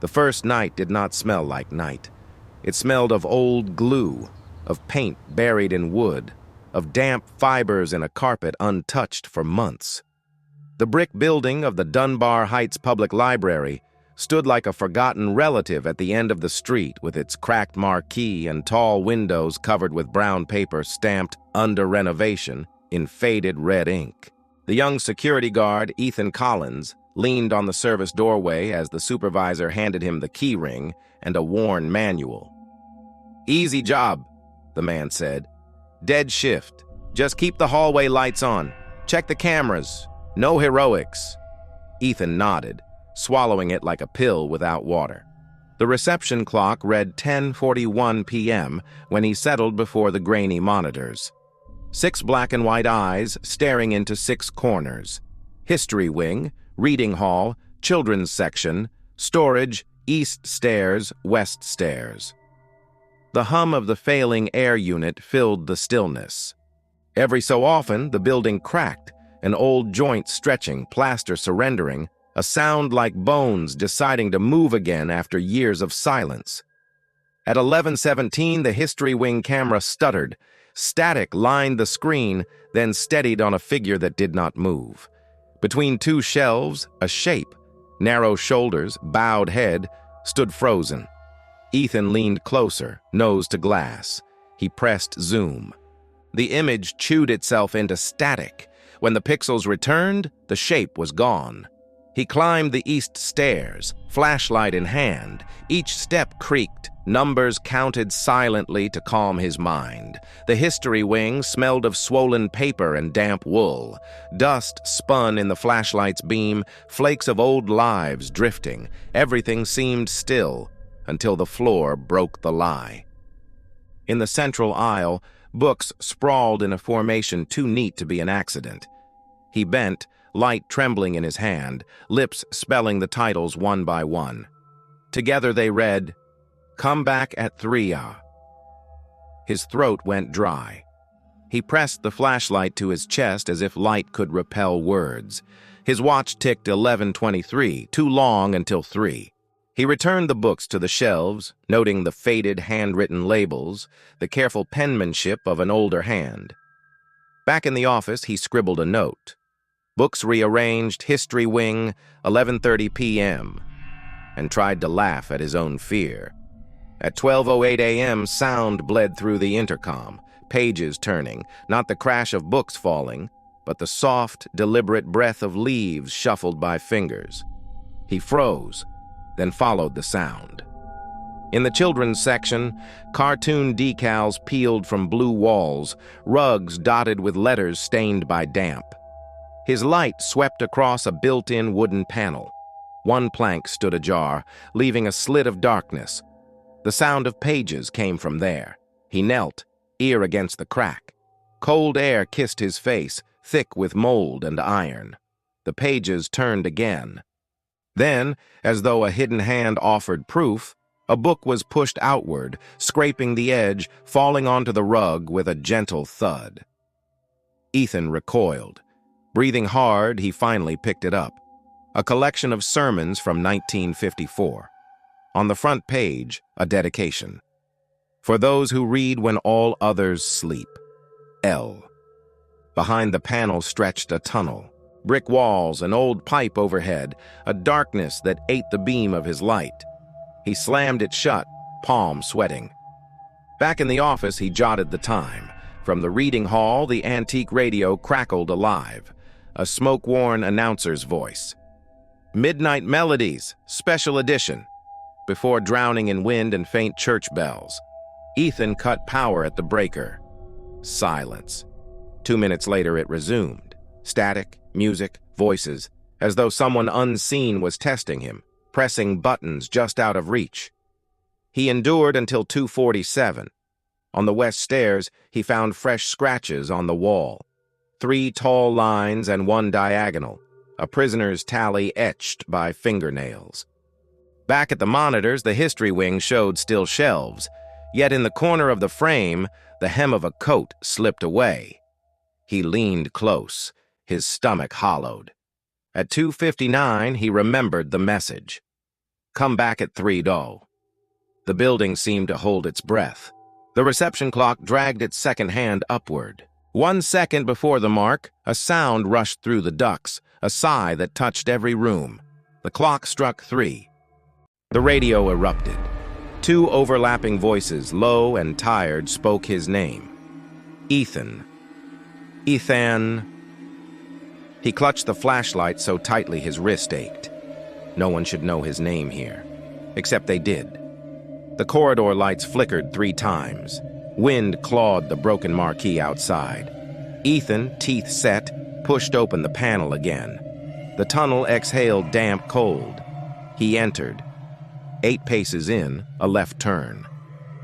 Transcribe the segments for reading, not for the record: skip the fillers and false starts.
The first night did not smell like night. It smelled of old glue, of paint buried in wood, of damp fibers in a carpet untouched for months. The brick building of the Dunbar Heights Public Library stood like a forgotten relative at the end of the street with its cracked marquee and tall windows covered with brown paper stamped "under renovation" in faded red ink. The young security guard, Ethan Collins, leaned on the service doorway as the supervisor handed him the key ring and a worn manual. "Easy job," the man said. "Dead shift. Just keep the hallway lights on. Check the cameras. No heroics." Ethan nodded, swallowing it like a pill without water. The reception clock read 10:41 p.m. when he settled before the grainy monitors. 6 black and white eyes staring into 6 corners. History wing, reading hall, children's section, storage, east stairs, west stairs. The hum of the failing air unit filled the stillness. Every so often, the building cracked, an old joint stretching, plaster surrendering, a sound like bones deciding to move again after years of silence. At 11:17, the history wing camera stuttered. Static lined the screen, then steadied on a figure that did not move. Between 2 shelves, a shape, narrow shoulders, bowed head, stood frozen. Ethan leaned closer, nose to glass. He pressed zoom. The image chewed itself into static. When the pixels returned, the shape was gone. He climbed the east stairs, flashlight in hand. Each step creaked, numbers counted silently to calm his mind. The history wing smelled of swollen paper and damp wool. Dust spun in the flashlight's beam, flakes of old lives drifting. Everything seemed still until the floor broke the lie. In the central aisle, books sprawled in a formation too neat to be an accident. He bent, light trembling in his hand, lips spelling the titles one by one. Together they read, "Come back at 3 His throat went dry. He pressed the flashlight to his chest as if light could repel words. His watch ticked 11:23, too long until 3. He returned the books to the shelves, noting the faded handwritten labels, the careful penmanship of an older hand. Back in the office, he scribbled a note. Books rearranged, history wing, 11:30 p.m., and tried to laugh at his own fear. At 12:08 a.m., sound bled through the intercom, pages turning, not the crash of books falling, but the soft, deliberate breath of leaves shuffled by fingers. He froze, then followed the sound. In the children's section, cartoon decals peeled from blue walls, rugs dotted with letters stained by damp. His light swept across a built-in wooden panel. One plank stood ajar, leaving a slit of darkness. The sound of pages came from there. He knelt, ear against the crack. Cold air kissed his face, thick with mold and iron. The pages turned again. Then, as though a hidden hand offered proof, a book was pushed outward, scraping the edge, falling onto the rug with a gentle thud. Ethan recoiled. Breathing hard, he finally picked it up. A collection of sermons from 1954. On the front page, a dedication. For those who read when all others sleep. L. Behind the panel stretched a tunnel. Brick walls, an old pipe overhead, a darkness that ate the beam of his light. He slammed it shut, palm sweating. Back in the office, he jotted the time. From the reading hall, the antique radio crackled alive. A smoke-worn announcer's voice. "Midnight Melodies, Special Edition." Before drowning in wind and faint church bells. Ethan cut power at the breaker. Silence. 2 minutes later, it resumed. Static, music, voices, as though someone unseen was testing him, pressing buttons just out of reach. He endured until 2:47. On the west stairs, he found fresh scratches on the wall. 3 tall lines and 1 diagonal, a prisoner's tally etched by fingernails. Back at the monitors, the history wing showed still shelves, yet in the corner of the frame, the hem of a coat slipped away. He leaned close, his stomach hollowed. At 2:59, he remembered the message. Come back at 3 doll. The building seemed to hold its breath. The reception clock dragged its second hand upward. 1 second before the mark, a sound rushed through the ducts, a sigh that touched every room. The clock struck 3. The radio erupted. 2 overlapping voices, low and tired, spoke his name. Ethan. Ethan. He clutched the flashlight so tightly his wrist ached. No one should know his name here. Except they did. The corridor lights flickered 3 times. Wind clawed the broken marquee outside. Ethan, teeth set, pushed open the panel again. The tunnel exhaled damp cold. He entered. 8 paces in, a left turn.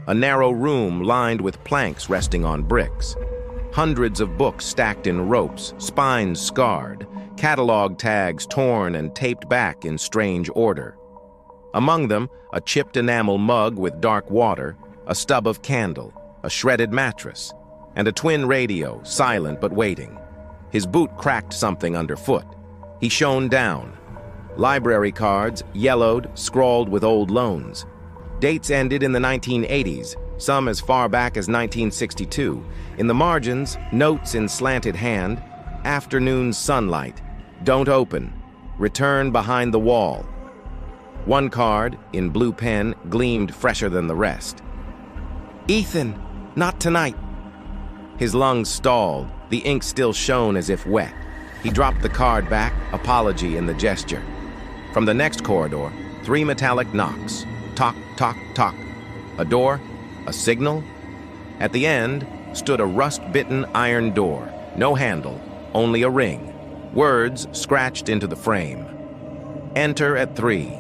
A narrow room lined with planks resting on bricks. Hundreds of books stacked in ropes, spines scarred, catalog tags torn and taped back in strange order. Among them, a chipped enamel mug with dark water, a stub of candle, a shredded mattress, and a twin radio, silent but waiting. His boot cracked something underfoot. He shone down. Library cards, yellowed, scrawled with old loans. Dates ended in the 1980s, some as far back as 1962. In the margins, notes in slanted hand, afternoon sunlight, don't open, return behind the wall. One card, in blue pen, gleamed fresher than the rest. Ethan, not tonight. His lungs stalled, the ink still shone as if wet. He dropped the card back, apology in the gesture. From the next corridor, 3 metallic knocks. Tock, tock, tock. A door, a signal. At the end stood a rust-bitten iron door. No handle, only a ring. Words scratched into the frame. Enter at 3.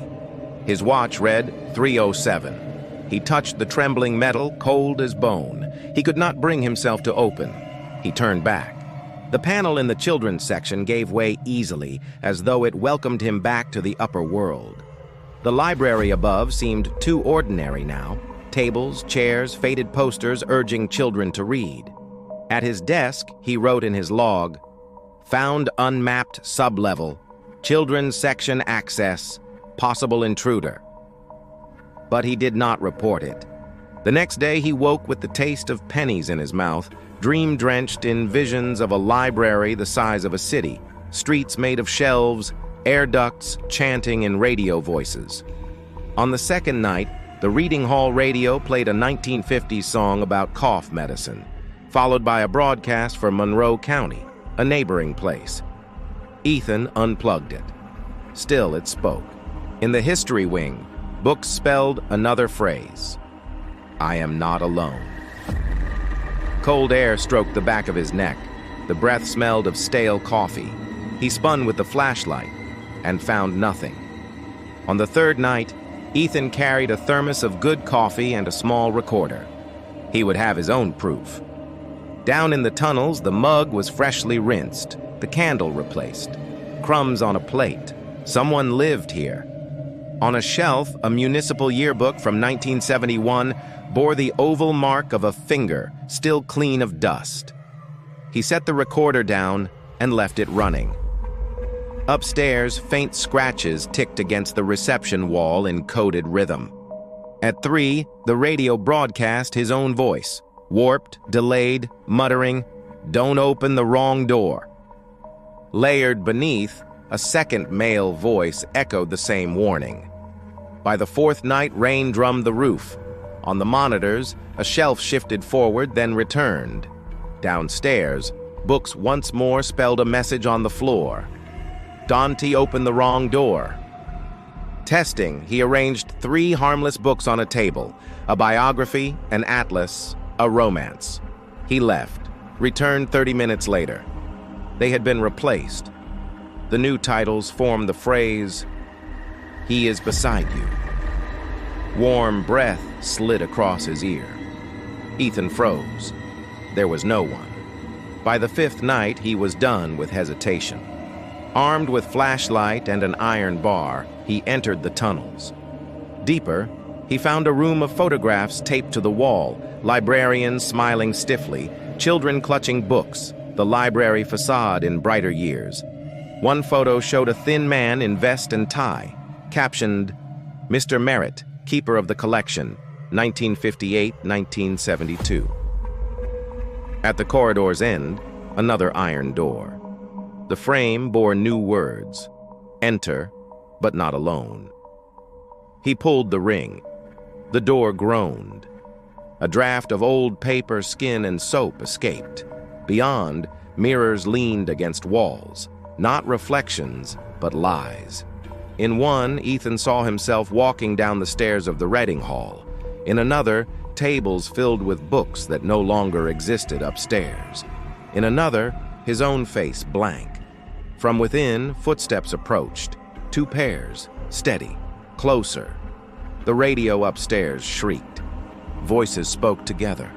His watch read 3:07. He touched the trembling metal, cold as bone. He could not bring himself to open. He turned back. The panel in the children's section gave way easily, as though it welcomed him back to the upper world. The library above seemed too ordinary now. Tables, chairs, faded posters urging children to read. At his desk, he wrote in his log, "Found unmapped sublevel, children's section access, possible intruder." But he did not report it. The next day, he woke with the taste of pennies in his mouth, dream-drenched in visions of a library the size of a city, streets made of shelves, air ducts chanting in radio voices. On the second night, the reading hall radio played a 1950s song about cough medicine, followed by a broadcast for Monroe County, a neighboring place. Ethan unplugged it. Still it spoke. In the history wing, books spelled another phrase. I am not alone. Cold air stroked the back of his neck. The breath smelled of stale coffee. He spun with the flashlight and found nothing. On the third night, Ethan carried a thermos of good coffee and a small recorder. He would have his own proof. Down in the tunnels, the mug was freshly rinsed, the candle replaced. Crumbs on a plate. Someone lived here. On a shelf, a municipal yearbook from 1971 bore the oval mark of a finger, still clean of dust. He set the recorder down and left it running. Upstairs, faint scratches ticked against the reception wall in coded rhythm. At 3, the radio broadcast his own voice, warped, delayed, muttering, "Don't open the wrong door." Layered beneath, a second male voice echoed the same warning. By the 4th night, rain drummed the roof. On the monitors, a shelf shifted forward, then returned. Downstairs, books once more spelled a message on the floor. Dante opened the wrong door. Testing, he arranged 3 harmless books on a table, a biography, an atlas, a romance. He left, returned 30 minutes later. They had been replaced. The new titles formed the phrase, "He is beside you." Warm breath slid across his ear. Ethan froze. There was no one. By the 5th night, he was done with hesitation. Armed with flashlight and an iron bar, he entered the tunnels. Deeper, he found a room of photographs taped to the wall, librarians smiling stiffly, children clutching books, the library facade in brighter years. One photo showed a thin man in vest and tie, captioned, Mr. Merritt, keeper of the collection, 1958-1972. At the corridor's end, another iron door. The frame bore new words: enter, but not alone. He pulled the ring. The door groaned. A draft of old paper, skin, and soap escaped. Beyond, mirrors leaned against walls, not reflections, but lies. In one, Ethan saw himself walking down the stairs of the Reading Hall. In another, tables filled with books that no longer existed upstairs. In another, his own face blank. From within, footsteps approached. 2 pairs, steady, closer. The radio upstairs shrieked. Voices spoke together.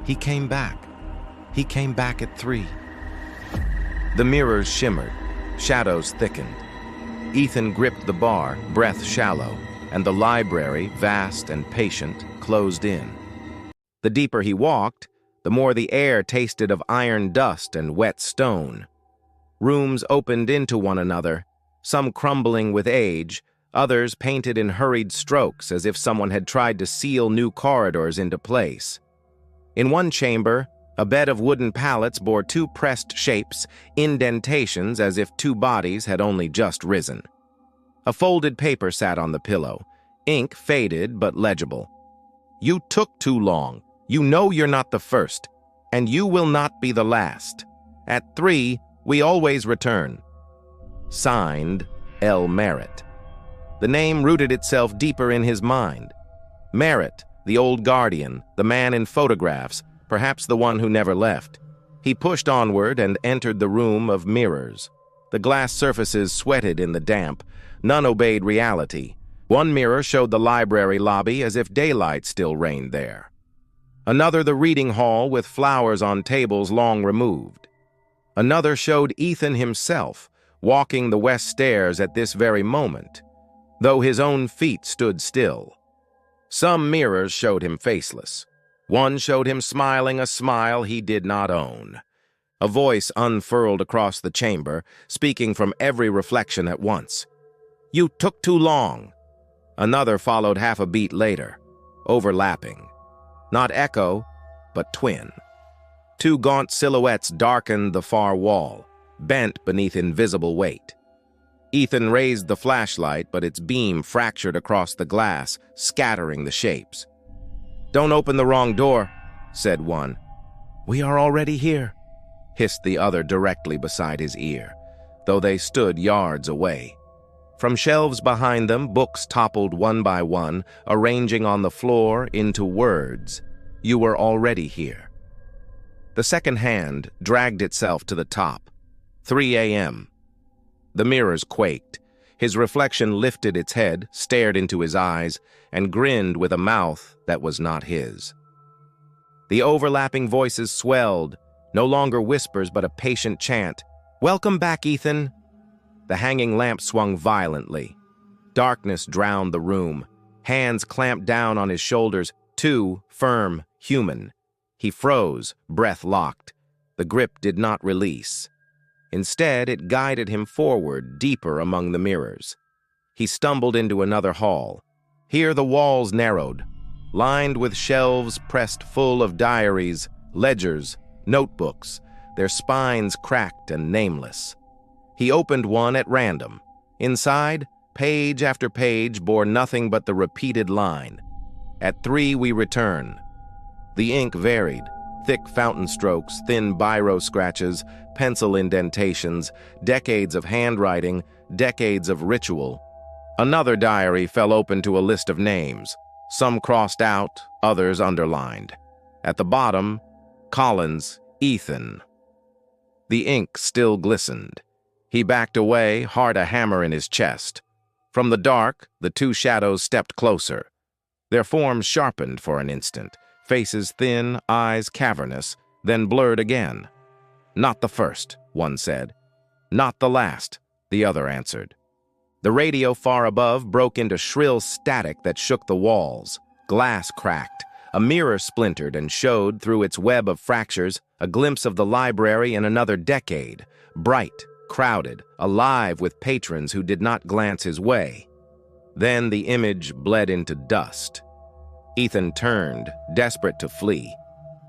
He came back. He came back at 3. The mirrors shimmered. Shadows thickened. Ethan gripped the bar, breath shallow, and the library, vast and patient, closed in. The deeper he walked, the more the air tasted of iron dust and wet stone. Rooms opened into one another, some crumbling with age, others painted in hurried strokes as if someone had tried to seal new corridors into place. In one chamber, a bed of wooden pallets bore 2 pressed shapes, indentations as if 2 bodies had only just risen. A folded paper sat on the pillow, ink faded but legible. You took too long. You know you're not the first, and you will not be the last. At 3, we always return. Signed, L. Merritt. The name rooted itself deeper in his mind. Merritt, the old guardian, the man in photographs, perhaps the one who never left. He pushed onward and entered the room of mirrors. The glass surfaces sweated in the damp. None obeyed reality. One mirror showed the library lobby as if daylight still reigned there. Another the reading hall with flowers on tables long removed. Another showed Ethan himself, walking the west stairs at this very moment, though his own feet stood still. Some mirrors showed him faceless. One showed him smiling a smile he did not own. A voice unfurled across the chamber, speaking from every reflection at once. You took too long. Another followed half a beat later, overlapping. Not echo, but twin. 2 gaunt silhouettes darkened the far wall, bent beneath invisible weight. Ethan raised the flashlight, but its beam fractured across the glass, scattering the shapes. Don't open the wrong door, said one. We are already here, hissed the other directly beside his ear, though they stood yards away. From shelves behind them, books toppled one by one, arranging on the floor into words. You were already here. The second hand dragged itself to the top. 3 a.m. The mirrors quaked. His reflection lifted its head, stared into his eyes, and grinned with a mouth that was not his. The overlapping voices swelled, no longer whispers but a patient chant. Welcome back, Ethan. The hanging lamp swung violently. Darkness drowned the room. Hands clamped down on his shoulders, 2, firm, human. He froze, breath locked. The grip did not release. Instead, it guided him forward, deeper among the mirrors. He stumbled into another hall. Here the walls narrowed, lined with shelves pressed full of diaries, ledgers, notebooks, their spines cracked and nameless. He opened one at random. Inside, page after page bore nothing but the repeated line. At 3 we return. The ink varied. Thick fountain strokes, thin biro scratches, pencil indentations, decades of handwriting, decades of ritual. Another diary fell open to a list of names, some crossed out, others underlined. At the bottom, Collins, Ethan. The ink still glistened. He backed away, heart a hammer in his chest. From the dark, the 2 shadows stepped closer. Their forms sharpened for an instant, faces thin, eyes cavernous, then blurred again. Not the first, one said. Not the last, the other answered. The radio far above broke into shrill static that shook the walls. Glass cracked. A mirror splintered and showed, through its web of fractures, a glimpse of the library in another decade, bright, crowded, alive with patrons who did not glance his way. Then the image bled into dust. Ethan turned, desperate to flee,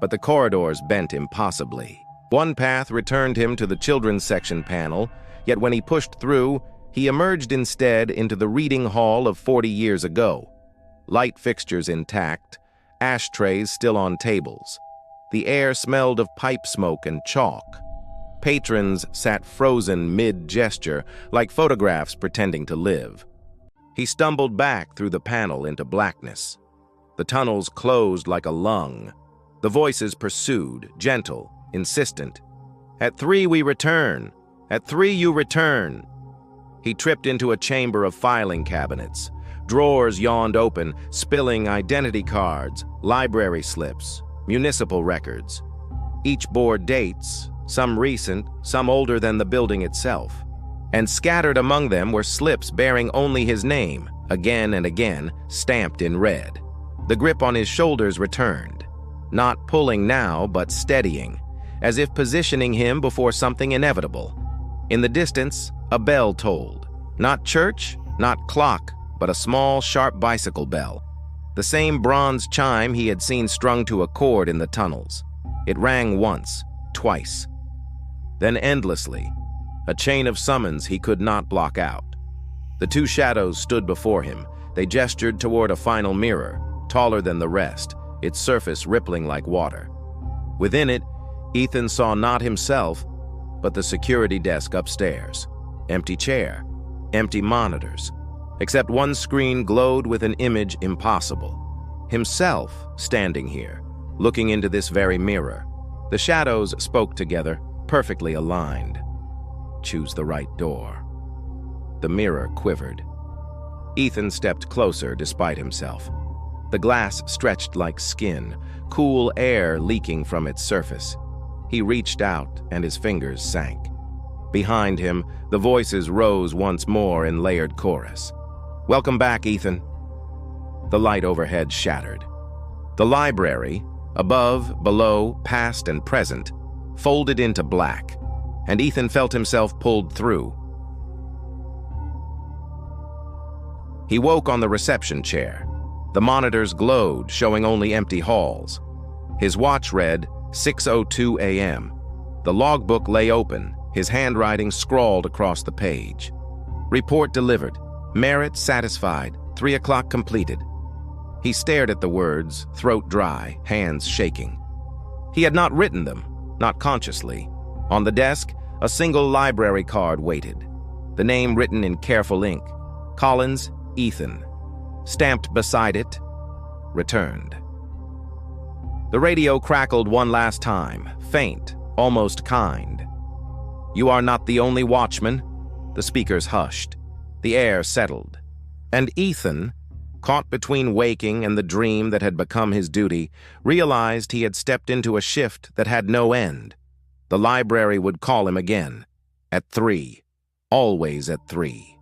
but the corridors bent impossibly. One path returned him to the children's section panel, yet when he pushed through, he emerged instead into the reading hall of 40 years ago. Light fixtures intact, ashtrays still on tables. The air smelled of pipe smoke and chalk. Patrons sat frozen mid-gesture, like photographs pretending to live. He stumbled back through the panel into blackness. The tunnels closed like a lung. The voices pursued, gentle, insistent. "At 3 we return. At 3 you return." He tripped into a chamber of filing cabinets. Drawers yawned open, spilling identity cards, library slips, municipal records. Each bore dates, some recent, some older than the building itself. And scattered among them were slips bearing only his name, again and again, stamped in red. The grip on his shoulders returned, not pulling now, but steadying, as if positioning him before something inevitable. In the distance, a bell tolled. Not church, not clock, but a small, sharp bicycle bell. The same bronze chime he had seen strung to a cord in the tunnels. It rang once, twice. Then endlessly, a chain of summons he could not block out. The two shadows stood before him. They gestured toward a final mirror, taller than the rest, its surface rippling like water. Within it, Ethan saw not himself, but the security desk upstairs. Empty chair, empty monitors, except one screen glowed with an image impossible. Himself standing here, looking into this very mirror. The shadows spoke together, perfectly aligned. Choose the right door. The mirror quivered. Ethan stepped closer despite himself. The glass stretched like skin, cool air leaking from its surface. He reached out and his fingers sank. Behind him, the voices rose once more in layered chorus. "Welcome back, Ethan." The light overhead shattered. The library, above, below, past, and present, folded into black, and Ethan felt himself pulled through. He woke on the reception chair. The monitors glowed, showing only empty halls. His watch read 6:02 a.m. The logbook lay open, his handwriting scrawled across the page. "Report delivered. Merit satisfied. 3 o'clock completed." He stared at the words, throat dry, hands shaking. He had not written them, not consciously. On the desk, a single library card waited. The name written in careful ink. Collins, Ethan. Stamped beside it, returned. The radio crackled one last time, faint, almost kind. "You are not the only watchman." The speakers hushed. The air settled. And Ethan, caught between waking and the dream that had become his duty, realized he had stepped into a shift that had no end. The library would call him again. At 3. Always at 3.